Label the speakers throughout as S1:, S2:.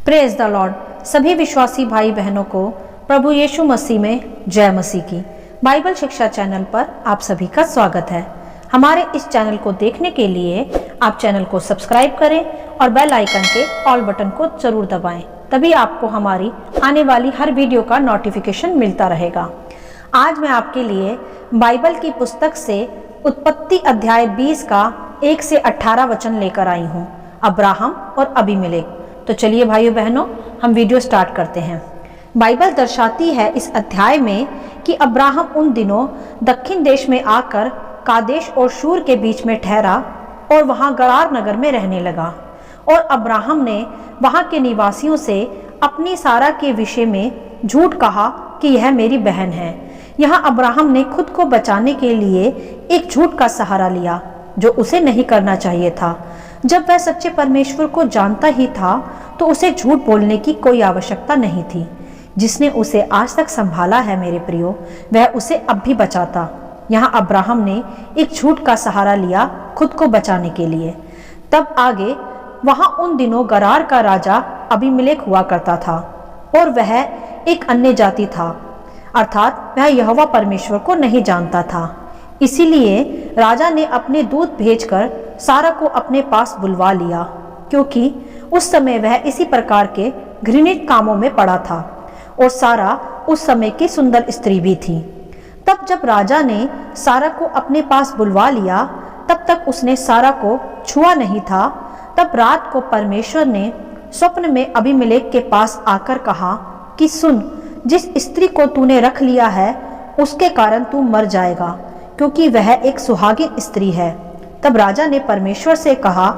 S1: Praise the Lord. सभी विश्वासी भाई बहनों को प्रभु यीशु मसीह में जय मसीह की। बाइबल शिक्षा चैनल पर आप सभी का स्वागत है। हमारे इस चैनल को देखने के लिए आप चैनल को सब्सक्राइब करें और बेल आइकन के ऑल बटन को जरूर दबाएं, तभी आपको हमारी आने वाली हर वीडियो का नोटिफिकेशन मिलता रहेगा। आज मैं आपके लिए बाइबल की पुस्तक से उत्पत्ति अध्याय 20 का 1 से 18 वचन लेकर आई हूँ, अब्राहम और अबीमेलेक। तो चलिए भाइयों बहनों, हम वीडियो स्टार्ट करते हैं। बाइबल दर्शाती है इस अध्याय में कि अब्राहम उन दिनों दक्षिण देश में आकर कादेश और शूर के बीच में ठहरा और वहां गरार नगर में रहने लगा। और अब्राहम ने वहां के निवासियों से अपनी सारा के विषय में झूठ कहा कि यह मेरी बहन है। यहाँ अब्राहम ने खुद को बचाने के लिए एक झूठ का सहारा लिया जो उसे नहीं करना चाहिए था। जब वह सच्चे परमेश्वर को जानता ही था तो उसे झूठ बोलने की कोई आवश्यकता नहीं थी। जिसने उसे आज तक संभाला है मेरे प्रियो, वह उसे अब भी बचाता। यहाँ अब्राहम ने एक झूठ का सहारा लिया खुद को बचाने के लिए। तब आगे वहां उन दिनों गरार का राजा अबीमेलेक हुआ करता था और वह एक अन्य जाति था, अर्थात वह यहोवा परमेश्वर को नहीं जानता था। इसीलिए राजा ने अपने दूत भेजकर सारा को अपने पास बुलवा लिया, क्योंकि उस समय वह इसी प्रकार के घृणित कामों में पड़ा था और सारा उस समय की सुंदर स्त्री भी थी। तब जब राजा ने सारा को अपने पास बुलवा लिया, तब तक उसने सारा को छुआ नहीं था। तब रात को परमेश्वर ने स्वप्न में अबीमेलेक के पास आकर कहा कि सुन, जिस स्त्री को तूने रख लिया है उसके कारण तू मर जाएगा, क्योंकि वह एक सुहागिन स्त्री है। तब राजा ने परमेश्वर से कहा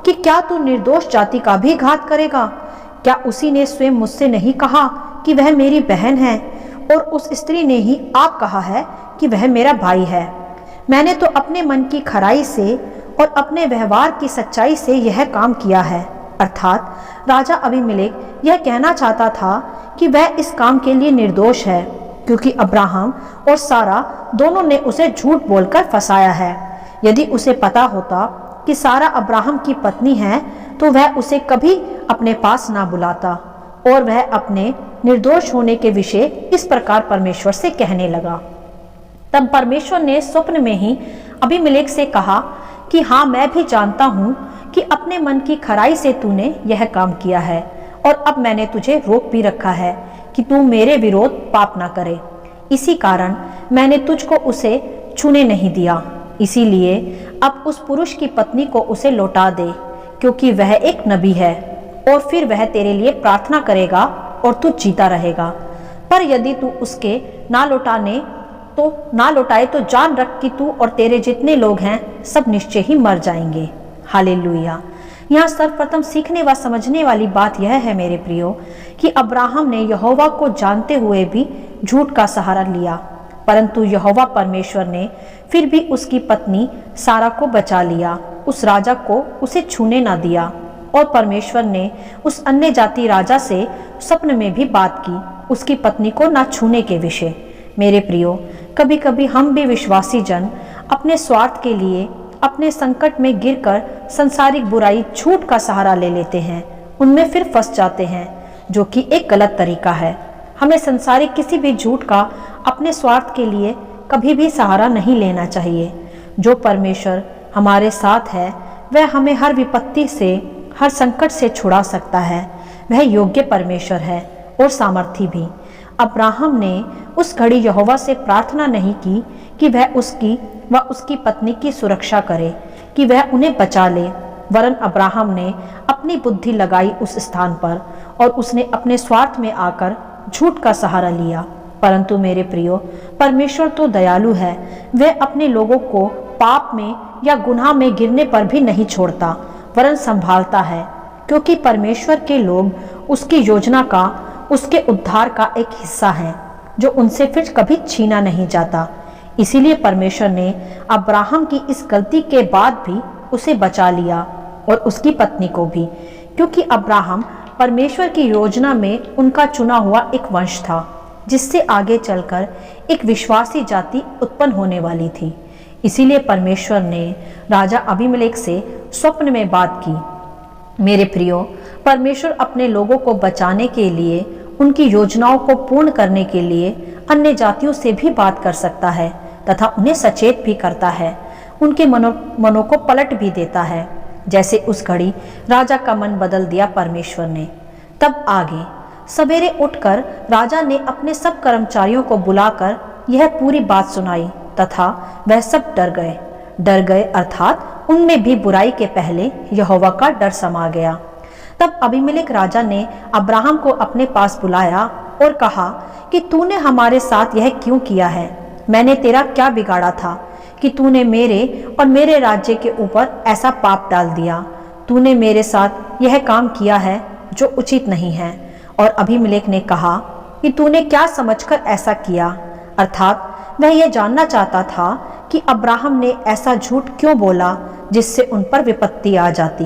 S1: कि क्या तू निर्दोष जाति का भी घात करेगा? क्या उसी ने स्वयं मुझसे नहीं कहा कि वह मेरी बहन है, और उस स्त्री ने ही आप कहा है कि वह मेरा भाई है? मैंने तो अपने मन की खराई से और अपने व्यवहार की सच्चाई से यह काम किया है। अर्थात राजा अबीमेलेक यह कहना चाहता था कि वह इस काम के लिए निर्दोष है, क्योंकि अब्राहम और सारा दोनों ने उसे झूठ बोलकर फंसाया है। यदि उसे पता होता कि सारा अब्राहम की पत्नी है तो वह उसे कभी अपने पास ना बुलाता और वह अपने निर्दोष होने के विषय इस प्रकार परमेश्वर से कहने लगा। तब परमेश्वर ने स्वप्न में ही अबीमेलेक से कहा कि हाँ, मैं भी जानता हूँ कि अपने मन की खराई से तूने यह काम किया है, और अब मैंने तुझे रोक भी रखा है कि तू मेरे विरोध पाप ना करे। इसी कारण मैंने तुझको उसे छूने नहीं दिया। इसीलिए अब उस पुरुष की पत्नी को उसे लौटा दे, क्योंकि वह एक नबी है, और फिर वह तेरे लिए प्रार्थना करेगा और तू जीता रहेगा। पर यदि तू उसके ना लौटाए तो जान रख कि तू और तेरे जितने लोग हैं सब निश्चय ही मर जाएंगे। हालेलुया। यहाँ सर्वप्रथम सीखने व समझने वाली बात यह है मेरे प्रियो कि अब्राहम ने यहोवा को जानते हुए भी झूठ का सहारा लिया, परंतु यहोवा परमेश्वर ने फिर भी उसकी पत्नी सारा को बचा लिया। उस राजा को उसे छूने ना दिया, और परमेश्वर ने उस अन्य जाति राजा से स्वप्न में भी बात की उसकी पत्नी को ना छूने के विषय। मेरे प्रियो, कभी कभी हम भी विश्वासी जन अपने स्वार्थ के लिए अपने संकट में गिरकर संसारिक बुराई झूठ का सहारा ले लेते हैं, उनमें फिर फंस जाते हैं, जो कि एक गलत तरीका है। हमें संसारिक किसी भी झूठ का अपने स्वार्थ के लिए कभी भी सहारा नहीं लेना चाहिए। जो परमेश्वर हमारे साथ है वह हमें हर विपत्ति से, हर संकट से छुड़ा सकता है। वह योग्य परमेश्वर है और सामर्थी भी। अब्राहम ने उस घड़ी यहोवा से प्रार्थना नहीं की कि वह उसकी व उसकी पत्नी की सुरक्षा करे, कि वह उन्हें बचा ले, वरन अब्राहम ने अपनी बुद्धि लगाई उस स्थान पर और उसने अपने स्वार्थ में आकर झूठ का सहारा लिया। परंतु मेरे प्रियो, परमेश्वर तो दयालु है। वह अपने लोगों को पाप में या गुनाह में गिरने पर भी नहीं छोड़ता, वरन संभालता है, क्योंकि परमेश्वर के लोग उसकी योजना का, उसके उद्धार का एक हिस्सा है, जो उनसे फिर कभी छीना नहीं जाता। इसीलिए परमेश्वर ने अब्राहम की इस गलती के बाद भी उसे बचा लिया और उसकी पत्नी को भी, क्योंकि अब्राहम परमेश्वर की योजना में उनका चुना हुआ एक वंश था, जिससे आगे चलकर एक विश्वासी जाति उत्पन्न होने वाली थी। इसीलिए परमेश्वर ने राजा अबीमेलेक से स्वप्न में बात की। मेरे प्रियो, परमेश्वर अपने लोगों को बचाने के लिए, उनकी योजनाओं को पूर्ण करने के लिए अन्य जातियों से भी बात कर सकता है तथा उन्हें सचेत भी करता है, उनके मनों को पलट भी देता है। जैसे उस घड़ी राजा का मन बदल दिया परमेश्वर ने। तब आगे सवेरे उठकर राजा ने अपने सब कर्मचारियों को बुलाकर यह पूरी बात सुनाई तथा वह सब डर गए अर्थात उनमें भी बुराई के पहले यहोवा का डर समा गया। तब अबीमेलेक राजा ने अब्राहम को अपने पास बुलाया और कहा कि तूने हमारे साथ यह क्यों किया है? मैंने तेरा क्या बिगाड़ा था कि तूने मेरे और मेरे राज्य के ऊपर ऐसा पाप डाल दिया? तूने मेरे साथ यह काम किया है जो उचित नहीं है। और अबीमेलेक ने कहा कि तूने क्या समझकर ऐसा किया? अर्थात वह यह जानना चाहता था कि अब्राहम ने ऐसा झूठ क्यों बोला जिससे उन पर विपत्ति आ जाती।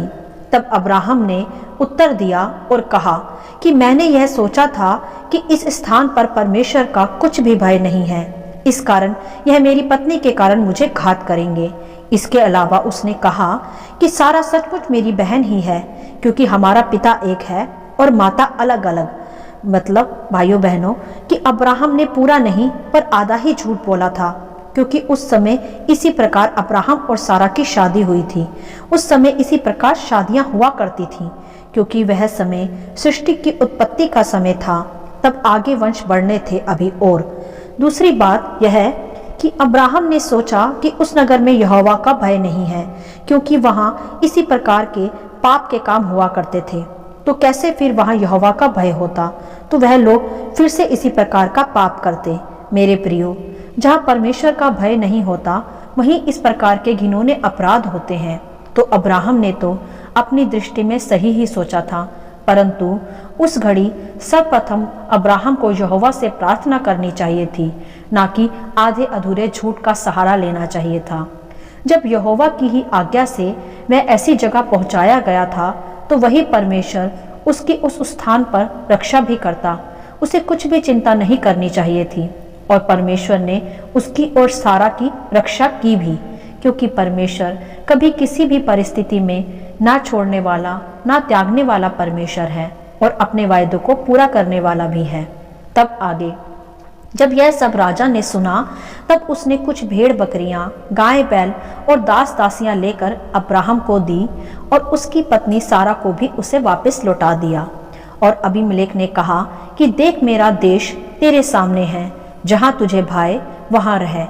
S1: तब अब्राहम ने उत्तर दिया और कहा कि मैंने यह सोचा था कि इस स्थान पर परमेश्वर का कुछ भी भय नहीं है, इस कारण यह मेरी पत्नी के कारण मुझे घात करेंगे। इसके अलावा उसने कहा कि सारा सचमुच मेरी बहन ही है, क्योंकि हमारा पिता एक है और माता अलग अलग। मतलब भाइयों बहनों कि अब्राहम ने पूरा नहीं पर आधा ही झूठ बोला था, क्योंकि उस समय इसी प्रकार अब्राहम और सारा की शादी हुई थी। उस समय इसी प्रकार शादियां हुआ करती थीं, क्योंकि वह समय सृष्टि की उत्पत्ति का समय था। तब आगे वंश बढ़ने थे अभी। और दूसरी बात यह है कि अब्राहम ने सोचा कि उस नगर में यहोवा का भय नहीं है, क्योंकि वहां इसी प्रकार के पाप के काम हुआ करते थे। तो कैसे फिर वहां यहोवा का भय होता? तो वह लोग फिर से इसी प्रकार का पाप करते। मेरे प्रियो, जहाँ परमेश्वर का भय नहीं होता वहीं इस प्रकार के घिनौने अपराध होते हैं। तो अब्राहम ने तो अपनी दृष्टि में सही ही सोचा था, परंतु उस घड़ी सर्वप्रथम अब्राहम को यहोवा से प्रार्थना करनी चाहिए थी, ना कि आधे अधूरे झूठ का सहारा लेना चाहिए था। जब यहोवा की ही आज्ञा से वह ऐसी जगह पहुंचाया गया था, तो वही परमेश्वर उसकी उस स्थान पर रक्षा भी करता। उसे कुछ भी चिंता नहीं करनी चाहिए थी, और परमेश्वर ने उसकी और सारा की रक्षा की भी, क्योंकि परमेश्वर कभी किसी भी परिस्थिति में ना छोड़ने वाला ना त्यागने वाला परमेश्वर है, और अपने वायदों को पूरा करने वाला भी है। तब आगे जब यह सब राजा ने सुना, तब उसने कुछ भेड़ बकरियां, गाय बैल और दास दासियां लेकर अब्राहम को दी, और उसकी पत्नी सारा को भी उसे वापस लौटा दिया। और अबीमेलेक ने कहा कि देख, मेरा देश तेरे सामने है, जहां तुझे भाए वहां रह।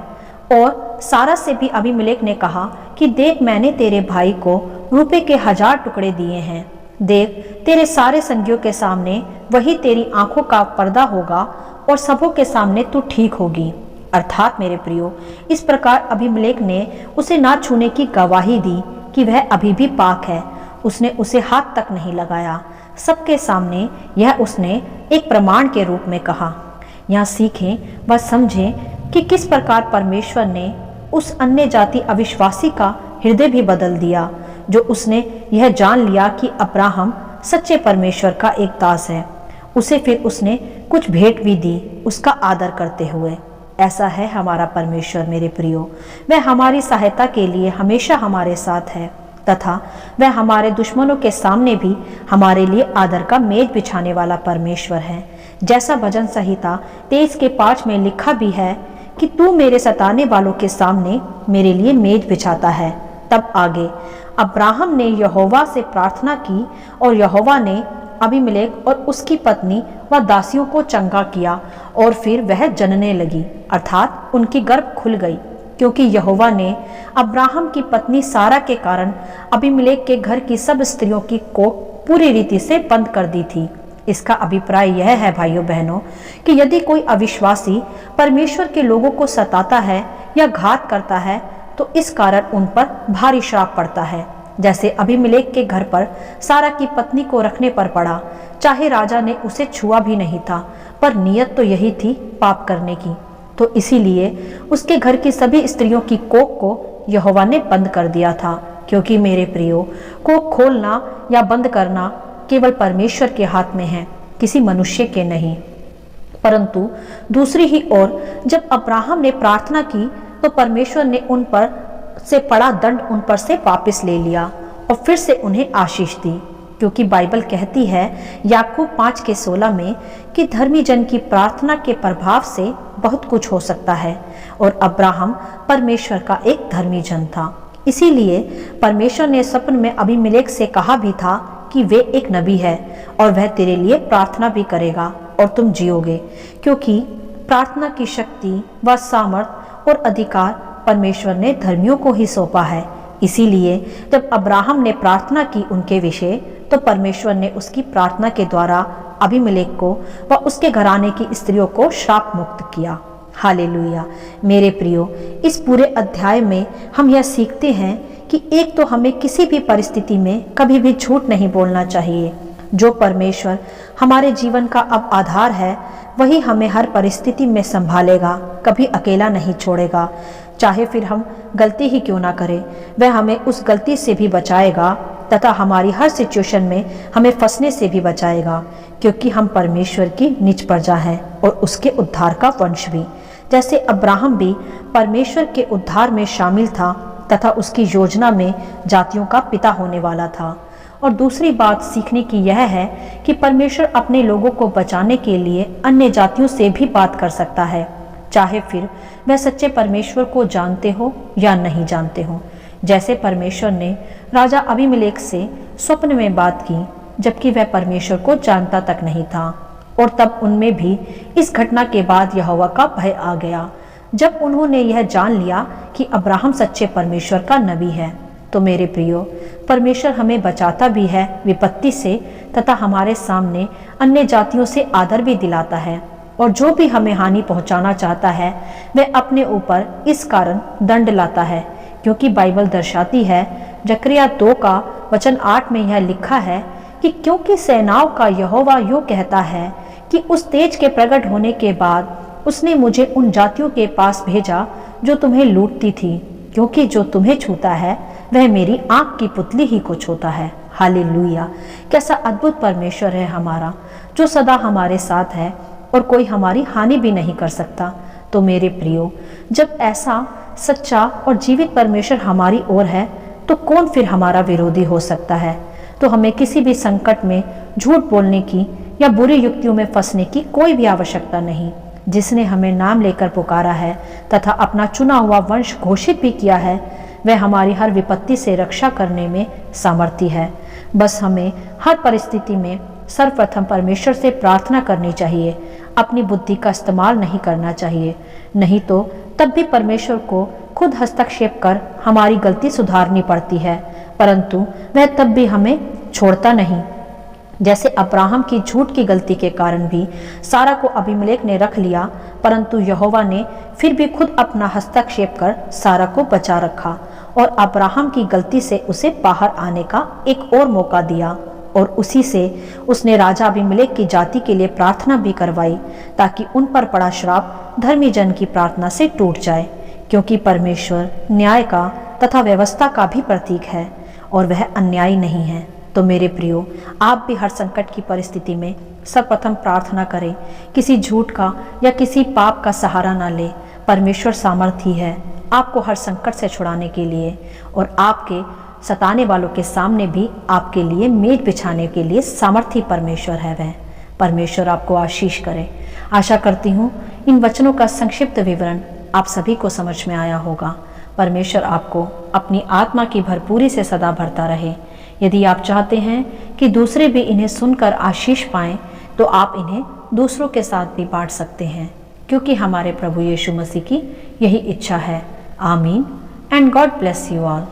S1: और सारा से भी अबीमेलेक ने कहा कि देख, मैंने तेरे भाई को रुपए के 1000 टुकड़े दिए हैं। देख, तेरे सारे संगियों के सामने वही तेरी आंखों का पर्दा होगा, और सबों के सामने तू ठीक होगी। अर्थात मेरे प्रियो, इस प्रकार अबीमेलेक ने उसे ना छूने की गवाही दी कि वह अभी भी पाक है। उसने उसे हाथ तक नहीं लगाया। सबके सामने यह उसने एक प्रमाण के रूप में कहा। यहाँ सीखें व समझें कि किस प्रकार परमेश्वर ने उस अन्य जाति अविश्वासी का हृदय भी बदल दिया, जो उसने यह जान लिया कि अब्राहम सच्चे परमेश्वर का एक दास है। उसे फिर उसने कुछ भेंट भी दी, उसका आदर करते हुए। ऐसा है हमारा परमेश्वर मेरे प्रियो। वह हमारी सहायता के लिए हमेशा हमारे साथ है, तथा वह हमारे दुश्मनों के सामने भी हमारे लिए आदर का मेज बिछाने वाला परमेश्वर है। जैसा भजन संहिता 23:5 में लिखा भी है कि तू मेरे सताने वालों के सामने मेरे लिए मेज बिछाता है। तब आगे अब्राहम ने यहोवा से प्रार्थना की, और यहोवा ने अबीमेलेक और उसकी पत्नी व दासियों को चंगा किया, और फिर वह जनने लगी, अर्थात उनकी गर्भ खुल गई, क्योंकि यहोवा ने अब्राहम की पत्नी सारा के कारण अबीमेलेक के घर की सब स्त्रियों की कोख पूरी रीति से बंद कर दी थी। इसका अभिप्राय यह है भाइयों बहनों कि यदि कोई अविश्वासी परमेश्वर के लोगों को सताता है या घात करता है, तो इस कारण उन पर भारी श्राप पड़ता है, जैसे अबीमेलेक के घर पर सारा की पत्नी को रखने पर पड़ा। चाहे राजा ने उसे छुआ भी नहीं था, पर नियत तो यही थी पाप करने की। तो इसीलिए उसके घर की सभी स्त्रियों की कोख को यहोवा ने बंद कर दिया था, क्योंकि मेरे प्रियो, कोख खोलना या बंद करना केवल परमेश्वर के हाथ में है, किसी मनुष्य के नहीं। परंतु दूसरी ही ओर जब अब्राहम ने प्रार्थना की, तो परमेश्वर ने उन पर से पड़ा दंड उन पर से वापस ले लिया, और फिर से उन्हें आशीष दी। क्योंकि बाइबल कहती है याकूब 5:16 में कि धर्मी जन की प्रार्थना के प्रभाव से बहुत कुछ हो सकता है। और अब्राहम परमेश्वर का एक धर्मी जन था, इसीलिए परमेश्वर ने स्वप्न में अबीमेलेक से कहा भी था कि वे एक नबी है और वह तेरे लिए प्रार्थना भी करेगा और तुम जियोगे, क्योंकि प्रार्थना की शक्ति व सामर्थ और अधिकार परमेश्वर ने धर्मियों को ही सौंपा है। इसीलिए जब अब्राहम ने प्रार्थना की उनके विषय, तो परमेश्वर ने उसकी प्रार्थना के द्वारा अबीमेलेक को व उसके घराने की स्त्रियों को श्राप मुक्त किया। हालेलुया। मेरे प्रियो, इस पूरे अध्याय में हम यह सीखते हैं कि एक तो हमें किसी भी परिस्थिति में कभी भी झूठ नहीं बोलना चाहिए। जो परमेश्वर हमारे जीवन का अब आधार है, वही हमें हर परिस्थिति में संभालेगा, कभी अकेला नहीं छोड़ेगा। चाहे फिर हम गलती ही क्यों ना करें, वह हमें उस गलती से भी बचाएगा तथा हमारी हर सिचुएशन में हमें फंसने से भी बचाएगा, क्योंकि हम परमेश्वर की निज प्रजा हैं और उसके उद्धार का वंश भी। जैसे अब्राहम भी परमेश्वर के उद्धार में शामिल था तथा उसकी योजना में जातियों का पिता होने वाला था। और दूसरी बात सीखने की यह है कि परमेश्वर अपने लोगों को बचाने के लिए अन्य जातियों से भी बात कर सकता है, चाहे फिर वह सच्चे परमेश्वर को जानते हो या नहीं जानते हो। जैसे परमेश्वर ने राजा अबीमेलेक से स्वप्न में बात की, जबकि वह परमेश्वर को जानता तक नहीं था। और तब उनमें भी इस घटना के बाद यहोवा का भय आ गया, जब उन्होंने यह जान लिया कि अब्राहम सच्चे परमेश्वर का नबी है। तो मेरे प्रियो, परमेश्वर हमें बचाता भी है विपत्ति से तथा हमारे सामने अन्य जातियों से आदर भी दिलाता है। और जो भी हमें हानि पहुंचाना चाहता है, वह अपने ऊपर इस कारण दंड लाता है, क्योंकि बाइबल दर्शाती है, जकरिया 2:8 में यह लिखा है कि क्योंकि सेनाओं का यहोवा यूं कहता है कि उस तेज के प्रकट होने के बाद उसने मुझे उन जातियों के पास भेजा जो तुम्हें लूटती थी, क्योंकि जो तुम्हें छूता है वह मेरी आंख की पुतली ही को छूता है। हालेलुया। कैसा अद्भुत परमेश्वर है हमारा, जो सदा हमारे साथ है और कोई हमारी हानि भी नहीं कर सकता। तो मेरे प्रियो, जब ऐसा सच्चा और जीवित परमेश्वर हमारी ओर है, तो कौन फिर हमारा विरोधी हो सकता है। तो हमें किसी भी संकट में झूठ बोलने की या बुरी युक्तियों में फंसने की कोई भी आवश्यकता नहीं। जिसने हमें नाम लेकर पुकारा है तथा अपना चुना हुआ वंश घोषित भी किया है, वह हमारी हर विपत्ति से रक्षा करने में सामर्थी है। बस हमें हर परिस्थिति में सर्वप्रथम परमेश्वर से प्रार्थना करनी चाहिए, अपनी बुद्धि का इस्तेमाल नहीं करना चाहिए। नहीं तो तब भी परमेश्वर को खुद हस्तक्षेप कर हमारी गलती सुधारनी पड़ती है, परंतु वह तब भी हमें छोड़ता नहीं। जैसे अब्राहम की झूठ की गलती के कारण भी सारा को अबीमेलेक ने रख लिया, परंतु यहोवा ने फिर भी खुद अपना हस्तक्षेप कर सारा को बचा रखा और अब्राहम की गलती से उसे बाहर आने का एक और मौका दिया। और उसी से उसने राजा अबीमेलेक की जाति के लिए प्रार्थना भी करवाई, ताकि उन पर पड़ा श्राप धर्मी जन की प्रार्थना से टूट जाए, क्योंकि परमेश्वर न्याय का तथा व्यवस्था का भी प्रतीक है और वह अन्यायी नहीं है। तो मेरे प्रियो, आप भी हर संकट की परिस्थिति में सर्वप्रथम प्रार्थना करें, किसी झूठ का या किसी पाप का सहारा ना ले। परमेश्वर सामर्थी है आपको हर संकट से छुड़ाने के लिए, और आपके सताने वालों के सामने भी आपके लिए मेज बिछाने के लिए सामर्थी परमेश्वर है वह। परमेश्वर आपको आशीष करे। आशा करती हूँ इन वचनों का संक्षिप्त विवरण आप सभी को समझ में आया होगा। परमेश्वर आपको अपनी आत्मा की भरपूरी से सदा भरता रहे। यदि आप चाहते हैं कि दूसरे भी इन्हें सुनकर आशीष पाएं, तो आप इन्हें दूसरों के साथ भी बांट सकते हैं, क्योंकि हमारे प्रभु यीशु मसीह की यही इच्छा है। आमीन and God bless you all.